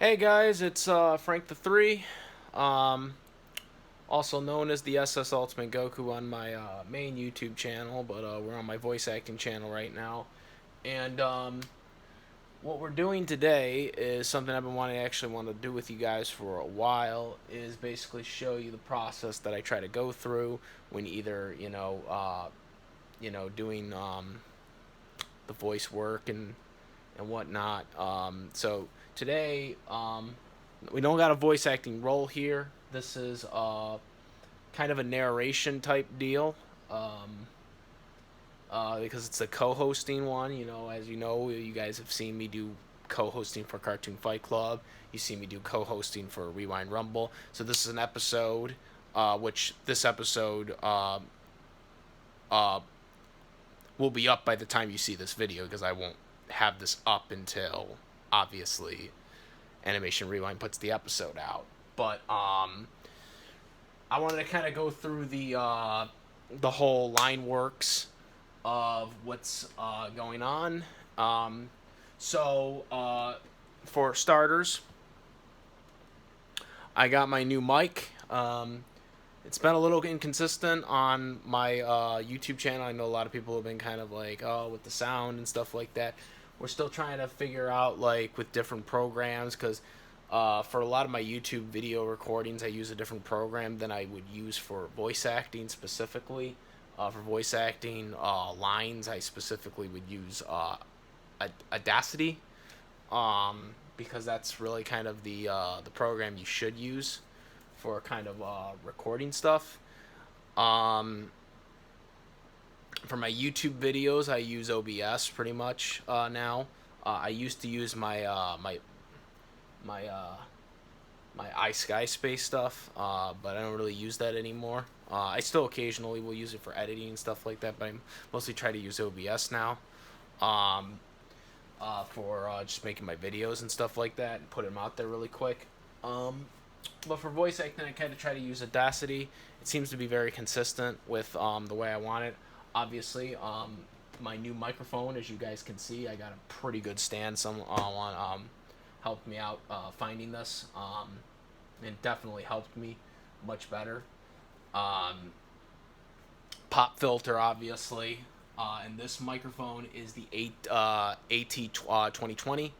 Hey guys, it's Frank the Three, um, also known as the SS Ultimate Goku on my main YouTube channel, but we're on my voice acting channel right now. And what we're doing today is something I've been want to do with you guys for a while. Is basically show you the process that I try to go through when either doing the voice work and whatnot. So today, we don't got a voice acting role here. This is kind of a narration type deal. Because it's a co-hosting one. As you know, you guys have seen me do co-hosting for Cartoon Fight Club. You see me do co-hosting for Rewind Rumble. So this is an episode, which this episode uh, will be up by the time you see this video, because I won't have this up until obviously Animation Rewind puts the episode out. But I wanted to kind of go through the whole line works of what's going on. For starters, I got my new mic. It's been a little inconsistent on my YouTube channel. I know a lot of people have been kind of like, oh, with the sound and stuff like that. We're still trying to figure out, like, with different programs, because for a lot of my YouTube video recordings, I use a different program than I would use for voice acting specifically. For voice acting lines, I specifically would use Audacity, because that's really kind of the program you should use for kind of recording stuff. For my YouTube videos, I use OBS pretty much now. I used to use my iSkySpace stuff, but I don't really use that anymore. I still occasionally will use it for editing and stuff like that, but I mostly try to use OBS now, for just making my videos and stuff like that and put them out there really quick. But for voice acting, I kind of try to use Audacity. It seems to be very consistent with the way I want it. Obviously, my new microphone, as you guys can see, I got a pretty good stand. Someone helped me out finding this. It definitely helped me much better. Pop filter, obviously. And this microphone is the AT 2020.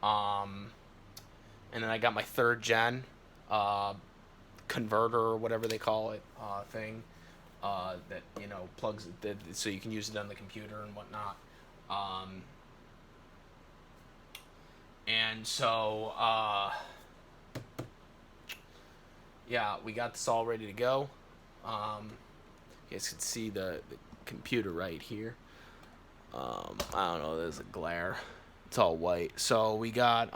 And then I got my third gen converter, or whatever they call it, thing, that plugs it, so you can use it on the computer and whatnot. And so yeah, we got this all ready to go. You guys can see the computer right here. I don't know, there's a glare. It's all white. So we got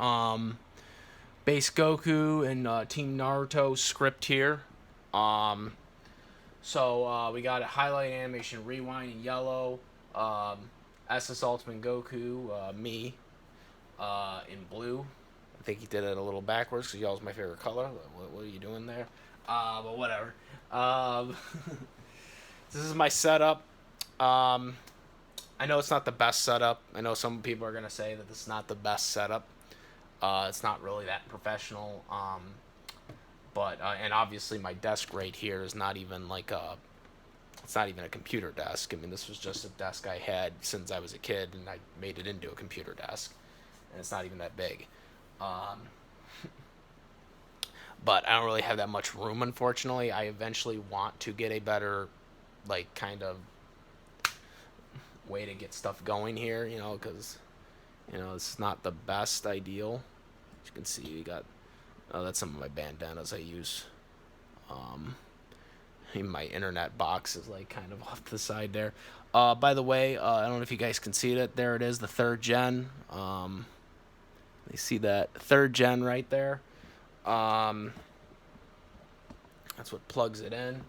base Goku and Team Naruto script here. We got a highlight animation rewind in yellow. SS Ultimate Goku, me, in blue. I think he did it a little backwards because yellow's my favorite color. What are you doing there? But whatever. This is my setup. I know it's not the best setup. I know some people are going to say that this is not the best setup. It's not really that professional. And obviously my desk right here is not even it's not even a computer desk. I mean, this was just a desk I had since I was a kid, and I made it into a computer desk. And it's not even that big. But I don't really have that much room, unfortunately. I eventually want to get a better, kind of way to get stuff going here, because, it's not the best ideal. As you can see, you got, that's some of my bandanas I use. My internet box is, kind of off to the side there. By the way, I don't know if you guys can see it. There it is, the third gen. You see that third gen right there. That's what plugs it in.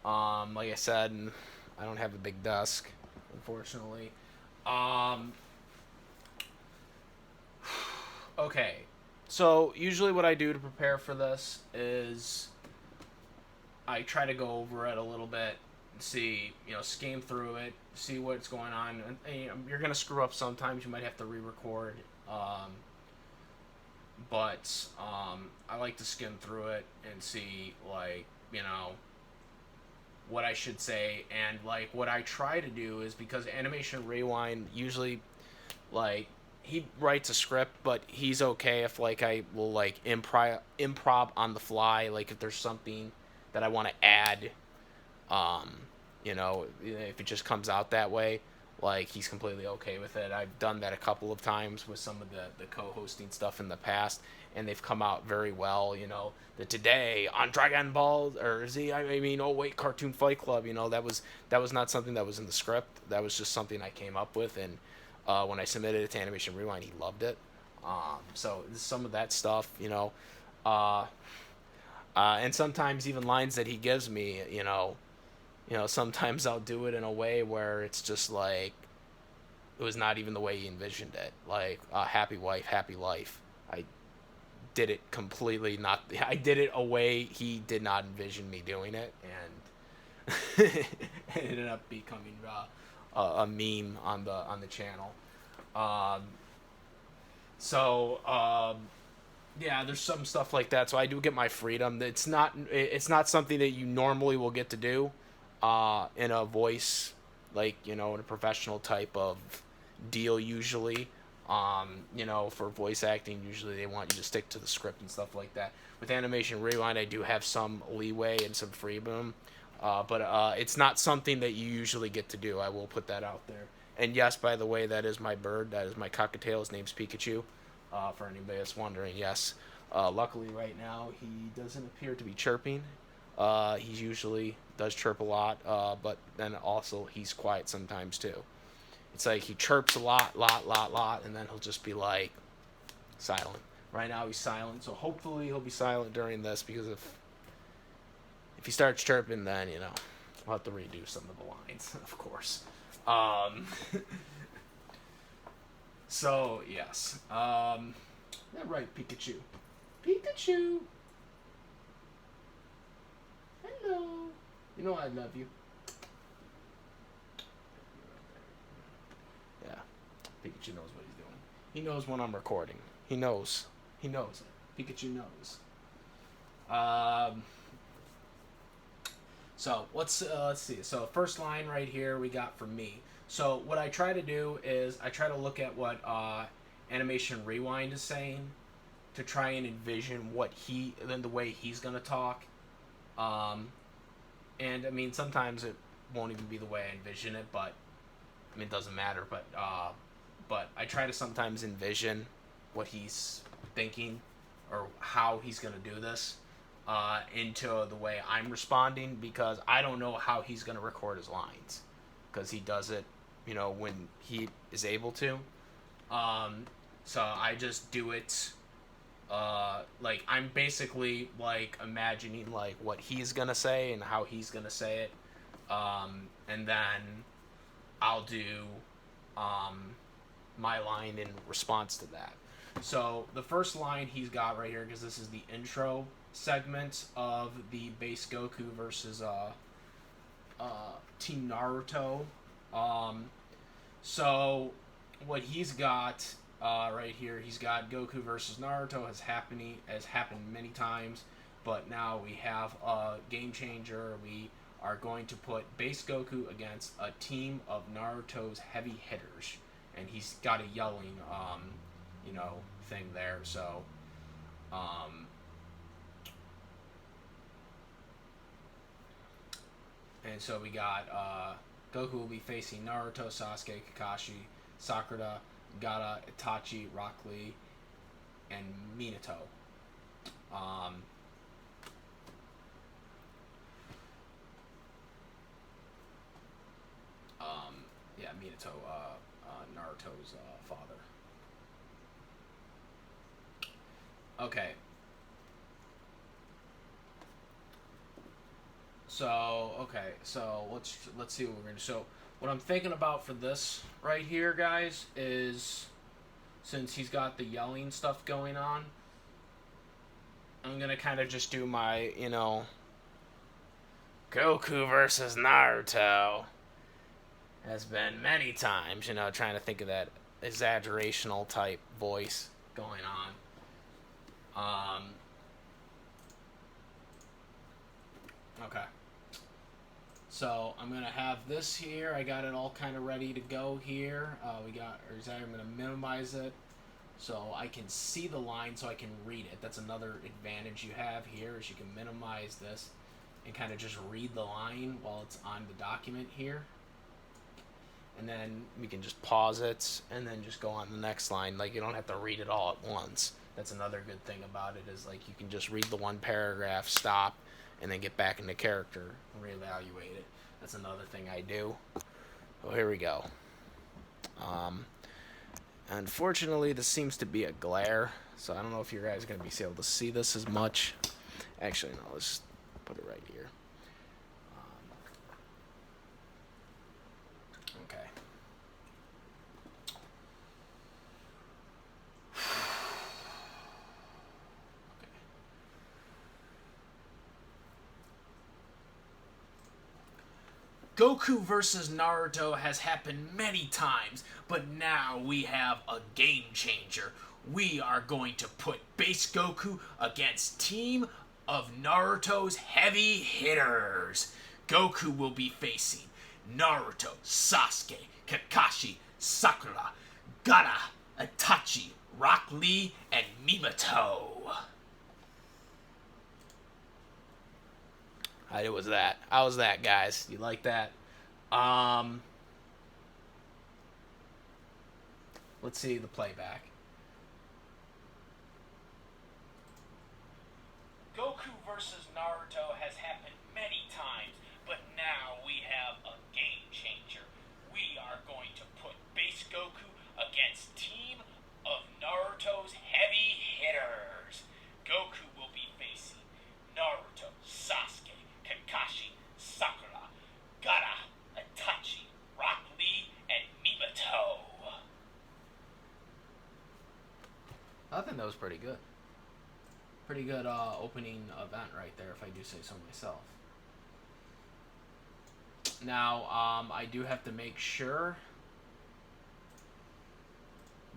Like I said, I don't have a big desk, unfortunately. Okay, so usually what I do to prepare for this is I try to go over it a little bit, see, skim through it, see what's going on. And you're gonna screw up sometimes. You might have to re-record. but I like to skim through it and see, like, what I should say. And like what I try to do is, because Animation Rewind usually, like, he writes a script, but he's okay if, like, I will, like, improv on the fly, like if there's something that I want to add, um if it just comes out that way, like, he's completely okay with it. I've done that a couple of times with some of the co-hosting stuff in the past, and they've come out very well. The today on Dragon Ball or Z, I mean, oh wait, Cartoon Fight Club, that was not something that was in the script. That was just something I came up with, and when I submitted it to Animation Rewind, he loved it. So some of that stuff, uh, and sometimes even lines that he gives me, sometimes I'll do it in a way where it's just like it was not even the way he envisioned it. Like, happy wife, happy life. I did it completely not. I did it a way he did not envision me doing it, and it ended up becoming a meme on the channel. Um, so yeah, there's some stuff like that. So I do get my freedom. It's not something that you normally will get to do in a voice, like, in a professional type of deal usually. For voice acting, usually they want you to stick to the script and stuff like that. With Animation Rewind, I do have some leeway and some freedom, but it's not something that you usually get to do. I will put that out there. And yes, by the way, that is my bird. That is my cockatiel. His name's Pikachu. For anybody that's wondering, yes. Luckily, right now, he doesn't appear to be chirping. He usually does chirp a lot, but then also he's quiet sometimes too. It's like he chirps a lot, and then he'll just be like silent. Right now he's silent, so hopefully he'll be silent during this, because if he starts chirping, then I'll have to redo some of the lines, of course. So yes, yeah, right, Pikachu. Pikachu. Hello. I love you. Yeah, Pikachu knows what he's doing. He knows when I'm recording. He knows. He knows it. Pikachu knows. So let's see. So first line right here we got from me. So what I try to do is I try to look at what Animation Rewind is saying, to try and envision the way he's gonna talk. And I mean, sometimes it won't even be the way I envision it, but I mean, it doesn't matter. But I try to sometimes envision what he's thinking or how he's gonna do this into the way I'm responding, because I don't know how he's gonna record his lines, because he does it, when he is able to. So I just do it. Like, I'm basically like imagining like what he's gonna say and how he's gonna say it, and then I'll do my line in response to that. So the first line he's got right here, because this is the intro segment of the base Goku versus Team Naruto. So what he's got right here, he's got Goku versus Naruto has happened many times, but now we have a game changer. We are going to put base Goku against a team of Naruto's heavy hitters, and he's got a yelling thing there. So and so we got Goku will be facing Naruto, Sasuke, Kakashi, Sakura, Gaara, Itachi, Rock Lee, and Minato. Yeah, Minato, Naruto's father. Okay. So let's see what we're gonna do. So what I'm thinking about for this right here, guys, is since he's got the yelling stuff going on, I'm gonna kind of just do my, Goku versus Naruto has been many times, trying to think of that exaggerational type voice going on. Um, okay. So I'm gonna have this here. I got it all kind of ready to go here. I'm gonna minimize it so I can see the line, so I can read it. That's another advantage you have here, is you can minimize this and kind of just read the line while it's on the document here. And then we can just pause it and then just go on the next line. Like, you don't have to read it all at once. That's another good thing about it, is like you can just read the one paragraph, stop, and then get back into character and reevaluate it. That's another thing I do. Oh, here we go. Unfortunately, this seems to be a glare, so I don't know if you guys are going to be able to see this as much. Actually, no, let's put it right here. Okay. Goku versus Naruto has happened many times, but now we have a game changer. We are going to put base Goku against team of Naruto's heavy hitters. Goku will be facing Naruto, Sasuke, Kakashi, Sakura, Gaara, Itachi, Rock Lee, and Minato. How was that? How was that, guys? You like that? Let's see the playback. Goku versus Naruto has happened many times, but now we have a game changer. We are going to put base Goku against team of Naruto's heavy hitters. Goku will be facing Naruto, Sasuke, Kakashi, Sakura, Gaara, Itachi, Rock Lee, and Minato. I think that was pretty good. Pretty good opening event right there, if I do say so myself. Now, I do have to make sure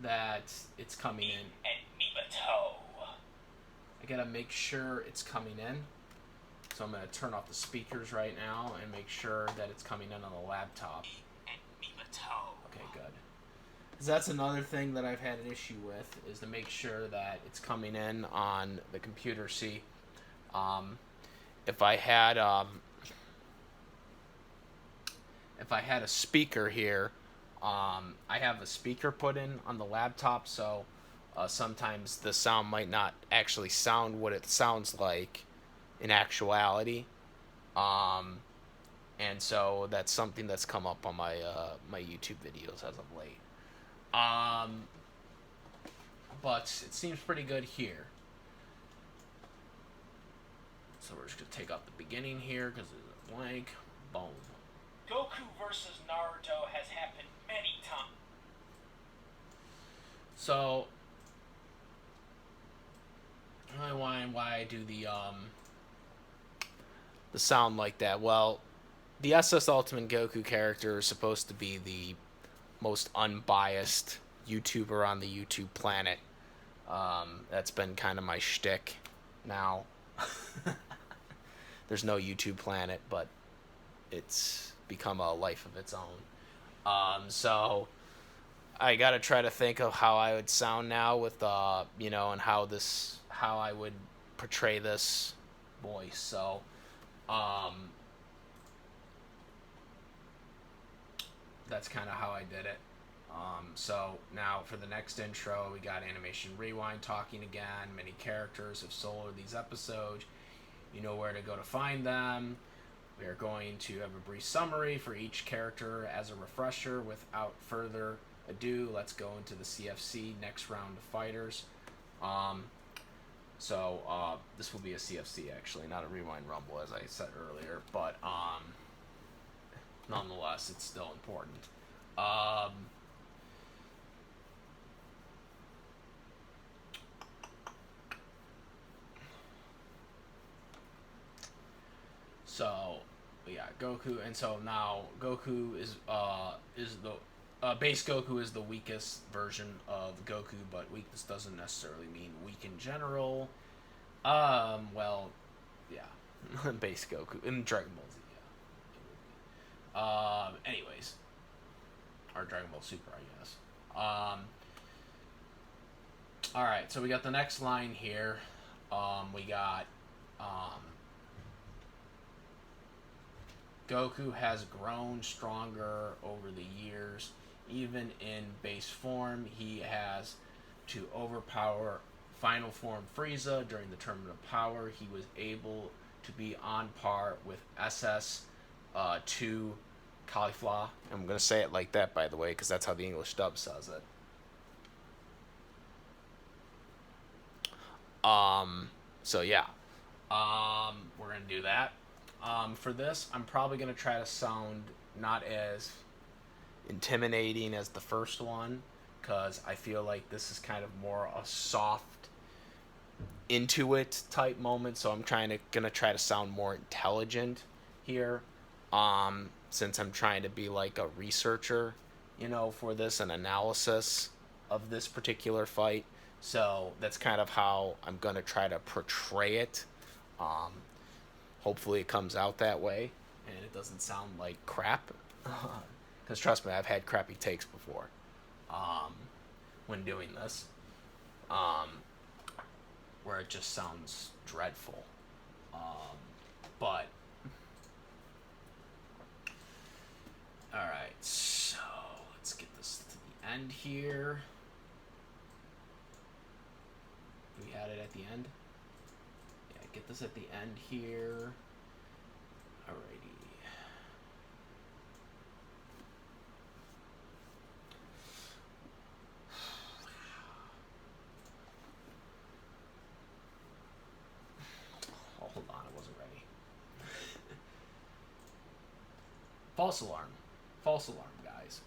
that it's coming in. And Minato. I gotta make sure it's coming in. So I'm gonna turn off the speakers right now and make sure that it's coming in on the laptop. And Minato. Okay, good. Because that's another thing that I've had an issue with, is to make sure that it's coming in on the computer. See, if I had a speaker here, I have a speaker put in on the laptop, so sometimes the sound might not actually sound what it sounds like in actuality. And so that's something that's come up on my my YouTube videos as of late. But it seems pretty good here. So we're just going to take out the beginning here because it's a blank. Boom. Goku versus Naruto has happened many times. So, why I do the sound like that? Well, the SS Ultimate Goku character is supposed to be the most unbiased YouTuber on the YouTube planet. That's been kind of my shtick now. There's no YouTube planet, but it's become a life of its own. So I gotta try to think of how I would sound now with and how I would portray this voice. So that's kind of how I did it. So now for the next intro, we got Animation Rewind talking again. Many characters have soloed these episodes. You know where to go to find them. We are going to have a brief summary for each character as a refresher. Without further ado, let's go into the CFC next round of fighters. This will be a CFC actually, not a Rewind Rumble as I said earlier, but nonetheless, it's still important. So we got Goku, and so now Goku is the Base Goku is the weakest version of Goku, but weakness doesn't necessarily mean weak in general. Well, yeah, Base Goku in Dragon Ball Z, yeah. Anyways, or Dragon Ball Super, I guess. All right, so we got the next line here. We got Goku has grown stronger over the years. Even in base form, he has to overpower final form Frieza during the Tournament of Power. He was able to be on par with SS2 Caulifla. I'm going to say it like that, by the way, because that's how the English dub says it. So yeah, we're gonna do that. For this, I'm probably gonna try to sound not as intimidating as the first one, because I feel like this is kind of more a soft, into it type moment. So I'm gonna try to sound more intelligent here, since I'm trying to be like a researcher, for this, an analysis of this particular fight. So that's kind of how I'm gonna try to portray it. Um, Hopefully it comes out that way and it doesn't sound like crap. Because trust me, I've had crappy takes before, um, when doing this, um, where it just sounds dreadful. But all right, so let's get this to the end here. We had it at the end. Yeah, get this at the end here. Alrighty. Oh, hold on, I wasn't ready. False alarm. False alarm, guys.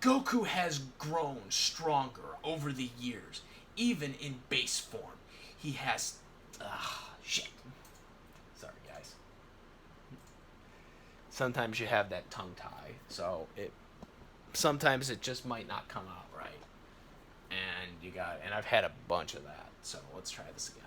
Goku has grown stronger over the years, even in base form. He has. Shit. Sorry, guys. Sometimes you have that tongue tie, so sometimes it just might not come out right. And I've had a bunch of that, so let's try this again.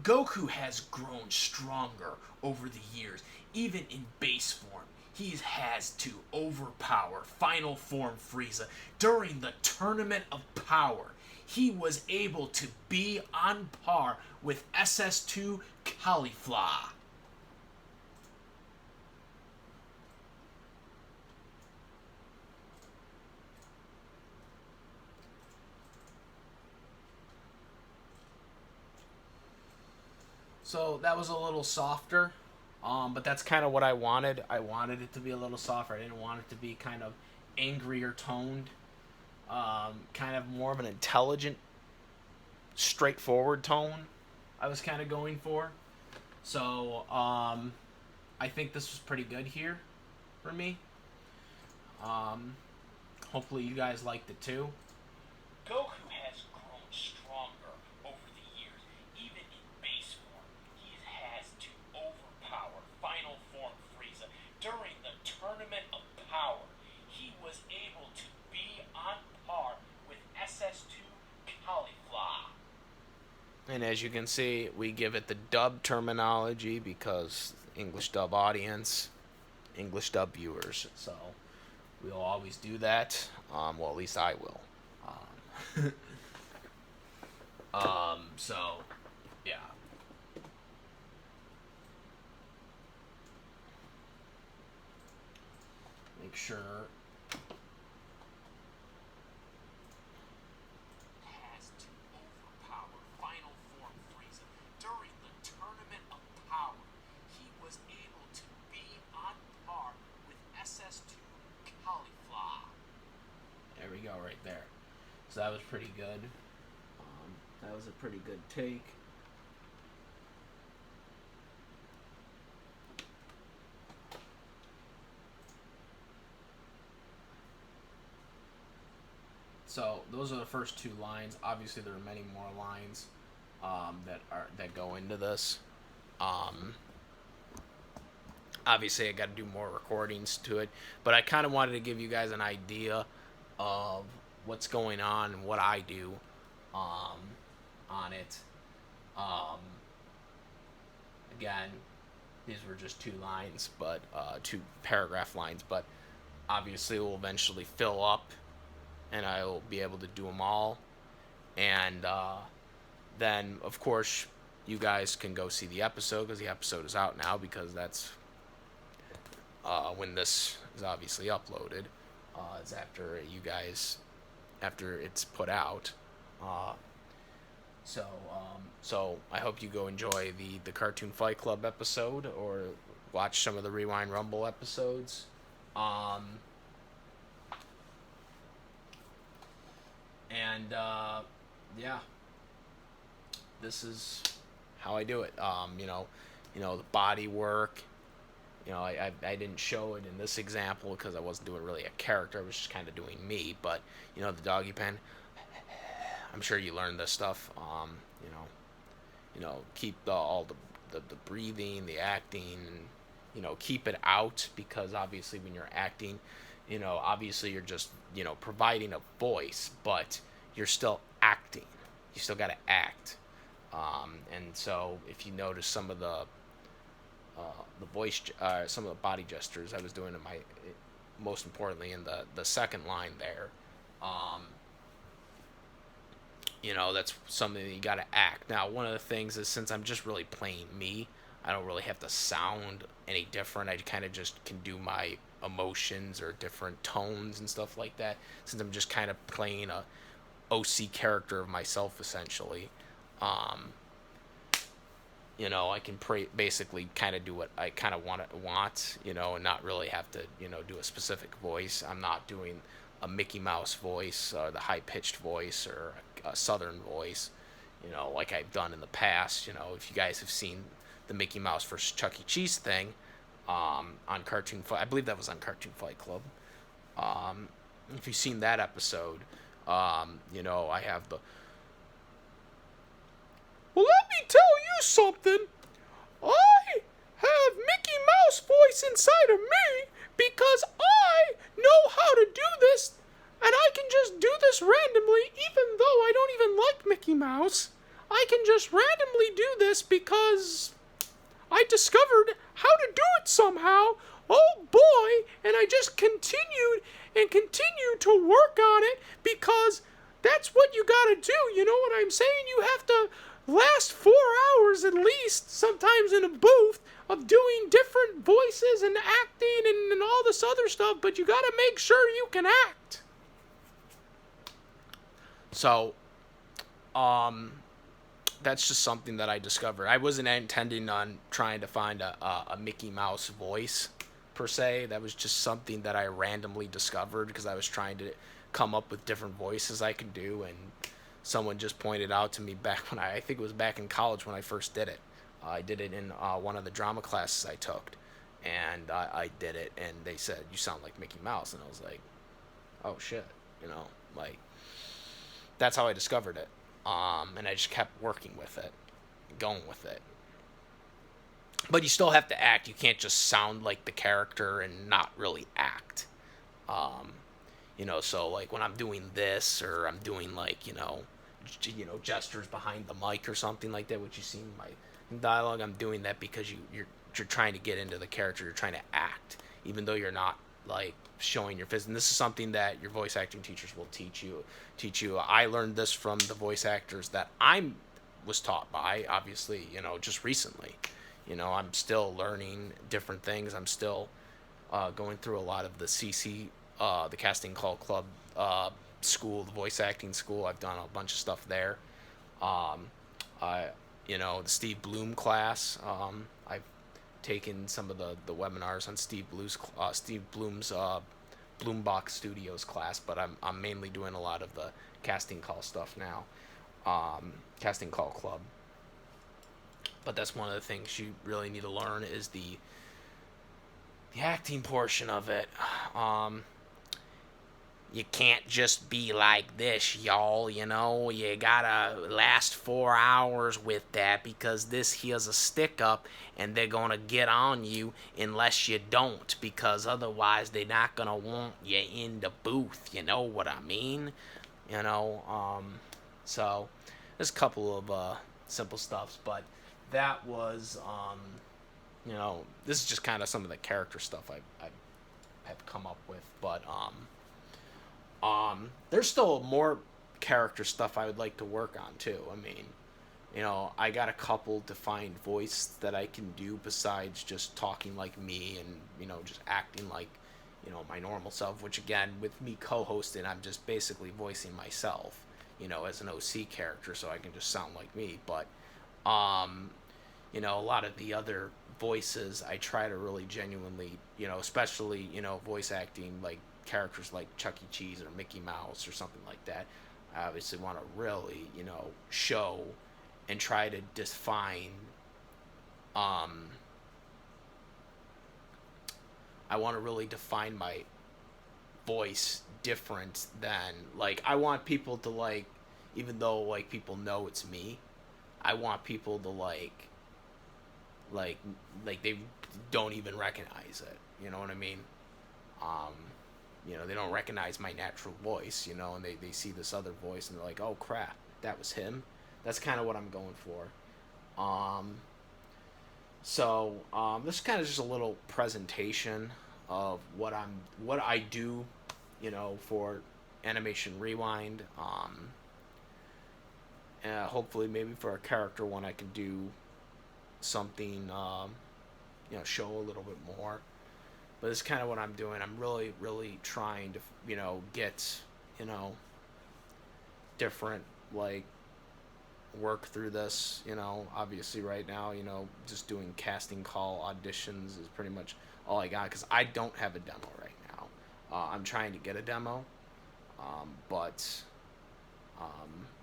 Goku has grown stronger over the years, even in base form. He has to overpower Final Form Frieza during the Tournament of Power. He was able to be on par with SS2 Caulifla. So that was a little softer, but that's kind of what I wanted. I wanted it to be a little softer. I didn't want it to be kind of angrier toned, kind of more of an intelligent, straightforward tone. I was kind of going for. So I think this was pretty good here for me. Um, Hopefully you guys liked it too. Goku has grown stronger over the years, even in base form. He has to overpower Final Form Frieza during the Tournament of Power. He was able to be on par with SS2 Caulifla. And as you can see, we give it the dub terminology because English dub audience, English dub viewers. So we'll always do that. Well, at least I will. So, yeah. Make sure. Has to overpower Final Form Frieza during the Tournament of Power. He was able to be on par with SS2 Caulifla. There we go, right there. So that was pretty good. That was a pretty good take. So those are the first two lines. Obviously, there are many more lines that go into this. Um, Obviously, I got to do more recordings to it, but I kind of wanted to give you guys an idea of what's going on and what I do um, on it. Um, Again, these were just two lines, but two paragraph lines, but obviously it will eventually fill up, and I will be able to do them all. And then, of course, you guys can go see the episode because the episode is out now because that's when this is obviously uploaded. It's after you guys, after it's put out. Uh, so I hope you go enjoy the Cartoon Fight Club episode or watch some of the Rewind Rumble episodes. Um, and yeah, this is how I do it. The body work. I didn't show it in this example because I wasn't doing really a character. I was just kind of doing me. But the doggy pen. I'm sure you learned this stuff. Keep all the breathing, the acting, and keep it out because obviously when you're acting, obviously you're just providing a voice, but you're still acting. You still got to act. And so if you notice some of the voice, some of the body gestures I was doing in most importantly in the second line there. That's something that you got to act. Now, one of the things is since I'm just really playing me, I don't really have to sound any different. I kind of just can do my emotions or different tones and stuff like that. Since I'm just kind of playing a OC character of myself, essentially. I can basically kind of do what I kind of want, and not really have to, do a specific voice. I'm not doing a Mickey Mouse voice or the high-pitched voice or a southern voice, like I've done in the past. If you guys have seen the Mickey Mouse versus Chuck E. Cheese thing on Cartoon Fight, I believe that was on Cartoon Fight Club. If you've seen that episode, I have the... Well, let me tell you something. I have Mickey Mouse voice inside of me because I know how to do this, and I can just do this randomly even though I don't even like Mickey Mouse. I can just randomly do this because I discovered how to do it somehow. Oh boy, and I just continued and continued to work on it because that's what you gotta do. You know what I'm saying? You have to last 4 hours at least, sometimes in a booth, of doing different voices and acting and all this other stuff, but you gotta make sure you can act. So, that's just something that I discovered. I wasn't intending on trying to find a Mickey Mouse voice, per se. That was just something that I randomly discovered because I was trying to come up with different voices I could do, and someone just pointed out to me back when I think it was back in college when I first did it. I did it in one of the drama classes I took, and I did it, and they said, "You sound like Mickey Mouse," and I was like, "Oh shit," that's how I discovered it, and I just kept working with it, going with it. But you still have to act. You can't just sound like the character and not really act. So like when I'm doing this or I'm doing like, gestures behind the mic or something like that, which you see in my dialogue, I'm doing that because you're trying to get into the character. You're trying to act, even though you're not like showing your face. And this is something that your voice acting teachers will teach you. I learned this from the voice actors that I was taught by, obviously, just recently. I'm still learning different things. I'm still going through a lot of the CC, the Casting Call Club school, the voice acting school. I've done a bunch of stuff there. The Steve Bloom class. I've taken some of the webinars on Steve Bloom's Bloombox Studios class, but I'm mainly doing a lot of the casting call stuff now. Casting Call Club. But that's one of the things you really need to learn is the acting portion of it. you can't just be like this, y'all. You know, you gotta last 4 hours with that, because this here's a stick up, and they're gonna get on you unless you don't, because otherwise they're not gonna want you in the booth. You know what I mean? You know, so there's a couple of simple stuffs, but that was, you know, this is just kind of some of the character stuff I have come up with, but there's still more character stuff I would like to work on too. I mean, you know, I got a couple defined voice that I can do besides just talking like me and, you know, just acting like, you know, my normal self, which again, with me co-hosting, I'm just basically voicing myself, you know, as an OC character, so I can just sound like me. But, you know, a lot of the other voices, I try to really genuinely, you know, especially, you know, voice acting like characters like Chuck E. Cheese or Mickey Mouse or something like that. I obviously want to really, you know, show and try to define. Um, I want to really define my voice different than, like, I want people to, like, even though like people know it's me, I want people to like like they don't even recognize it. You know what I mean? Um, you know, they don't recognize my natural voice, you know, and they see this other voice and they're like, oh crap, that was him. That's kind of what I'm going for. This is kind of just a little presentation of what I do, you know, for Animation Rewind. Hopefully, maybe for a character one, I can do something, you know, show a little bit more. But it's kind of what I'm doing. I'm really, really trying to, you know, get, you know, different, like, work through this. You know, obviously right now, you know, just doing casting call auditions is pretty much all I got, because I don't have a demo right now. I'm trying to get a demo, but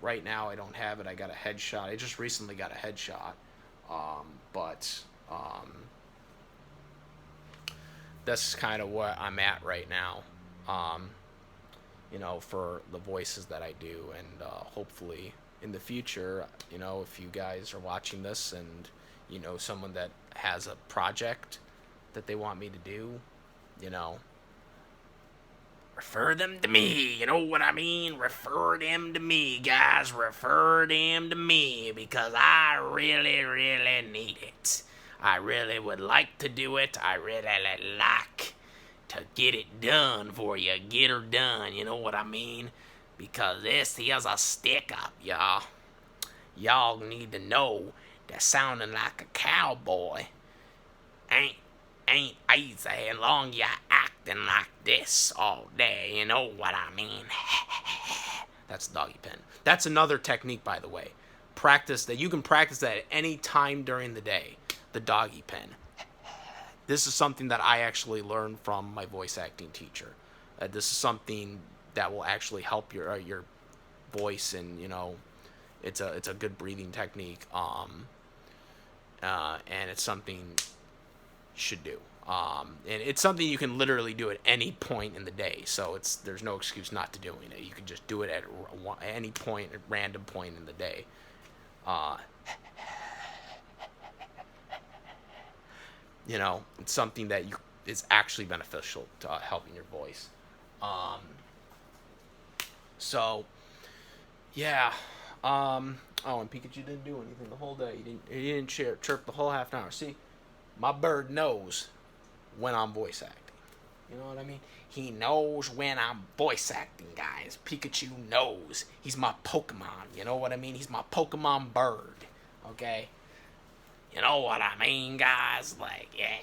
right now I don't have it. I got a headshot. I just recently got a headshot, but that's kind of what I'm at right now. Um, you know, for the voices that I do, and hopefully in the future, you know, if you guys are watching this and you know someone that has a project that they want me to do, you know, refer them to me. You know what I mean? Refer them to me, guys. Refer them to me, because I really, really need it. I really would like to do it. I really like to get it done for you. Get her done. You know what I mean? Because this here's a stick up, y'all. Y'all need to know that sounding like a cowboy ain't easy as long you acting like this all day. You know what I mean? That's doggy pen. That's another technique, by the way. Practice that. You can practice that at any time during the day. The doggy pen. This is something that I actually learned from my voice acting teacher. This is something that will actually help your voice, and you know, it's a good breathing technique. And it's something you should do. And it's something you can literally do at any point in the day. So there's no excuse not to doing it. You can just do it at any point, at random point in the day. You know, it's something that is actually beneficial to helping your voice. Um, so, yeah. Oh, and Pikachu didn't do anything the whole day. He didn't chirp the whole half an hour. See, my bird knows when I'm voice acting. You know what I mean? He knows when I'm voice acting, guys. Pikachu knows. He's my Pokemon. You know what I mean? He's my Pokemon bird. Okay? You know what I mean, guys? Like, yeah.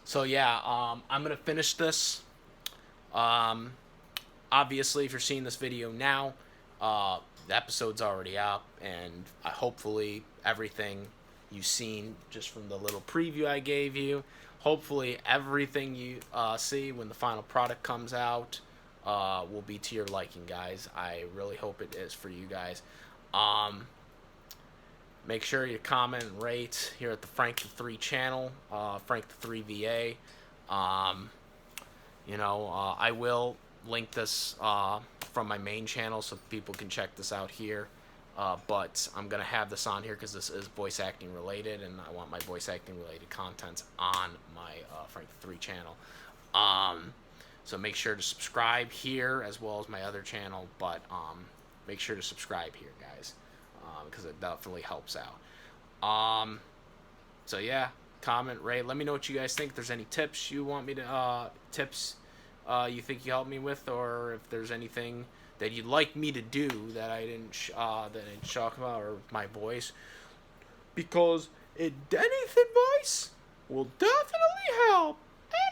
So, yeah, I'm going to finish this. Obviously, if you're seeing this video now, the episode's already up, and hopefully everything you've seen just from the little preview I gave you, hopefully everything you see when the final product comes out will be to your liking, guys. I really hope it is for you guys. Make sure you comment and rate here at the Frank the 3 channel, Frank the 3 VA. Um, I will link this from my main channel so people can check this out here. But I'm going to have this on here because this is voice acting related, and I want my voice acting related content on my Frank the 3 channel. So make sure to subscribe here as well as my other channel, but make sure to subscribe here, guys, because it definitely helps out. So yeah, comment, rate. Let me know what you guys think. If there's any tips you want me to you think you helped me with, or if there's anything that you'd like me to do that I didn't talk about, or my voice, because anything voice will definitely help.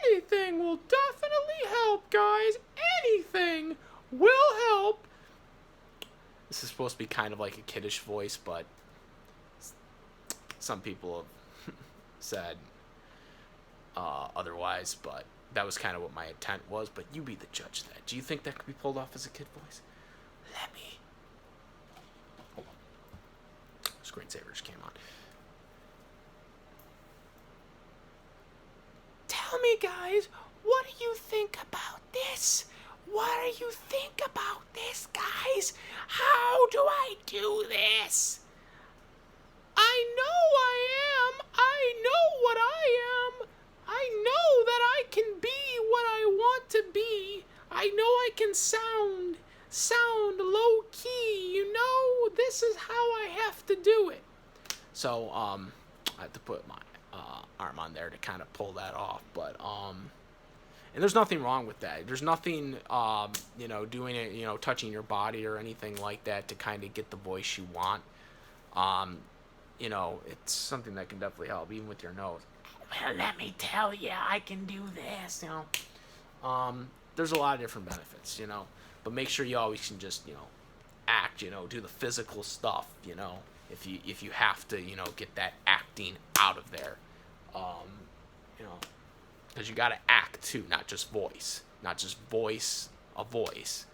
Anything will definitely help, guys. Anything will help. This is supposed to be kind of like a kiddish voice, but some people have said otherwise, but that was kind of what my intent was. But you be the judge of that. Do you think that could be pulled off as a kid voice? Let me. Hold on. Screensavers came on. Tell me, guys, what do you think about this? What do you think about this, guys? How do I do this? I know I am. I know what I am. I know that I can be what I want to be. I know I can sound low key. This is how I have to do it. So I have to put my arm on there to kind of pull that off, but and there's nothing wrong with that. There's nothing doing it, touching your body or anything like that to kind of get the voice you want. It's something that can definitely help, even with your nose. Well, let me tell you, I can do this. There's a lot of different benefits, but make sure you always can just act, do the physical stuff, if you have to, get that acting out of there, because you got to act too, not just voice a voice.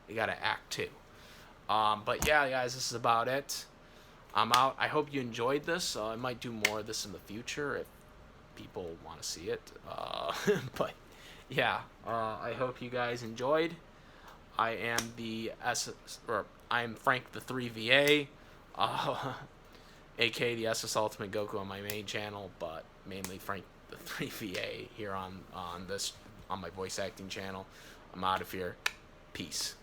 You got to act too. But yeah, guys, this is about it. I'm out. I hope you enjoyed this. I might do more of this in the future if people want to see it. But yeah, I hope you guys enjoyed. I am Frank the 3VA, aka the SS Ultimate Goku on my main channel, but mainly Frank the 3VA here on my voice acting channel. I'm out of here. Peace.